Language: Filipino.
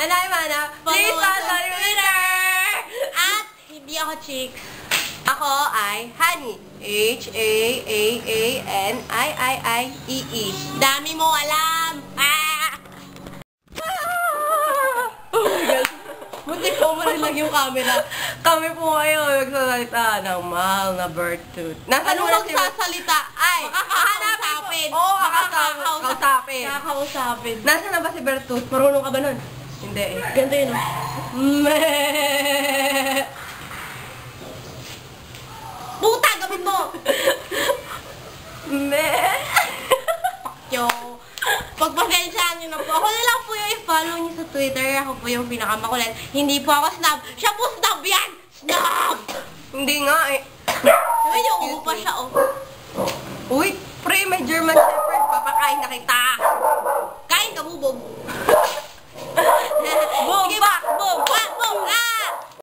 Anay mana, please follow sa Twitter! At hindi ako chicks. Ako ay Honey. H-A-A-A-N-I-I-I-E-E. Dami mo alam. Buti ko mo rin lang yung camera. Kami po ngayon nagsasalita ng mahal na bird-tooth. Ano magsasalita? Ay, makakausapin. Oo, makakausapin. Nakakausapin. Nasaan na ba si bird-tooth? Marunong ka ba nun? Hindi eh. Ganito yun. Puta, gawin mo! Yo. Pagpasensyahan nyo na po. Ako na lang po yung i-follow nyo sa Twitter. Ako po yung pinakamakulit. Hindi po ako snob. Siya po snob yan! Snob! Hindi nga eh. Sabi niyo, umupa siya, oh. Uy, pre, may German Shepherd. Papakain na kita. Kain ka, bubog.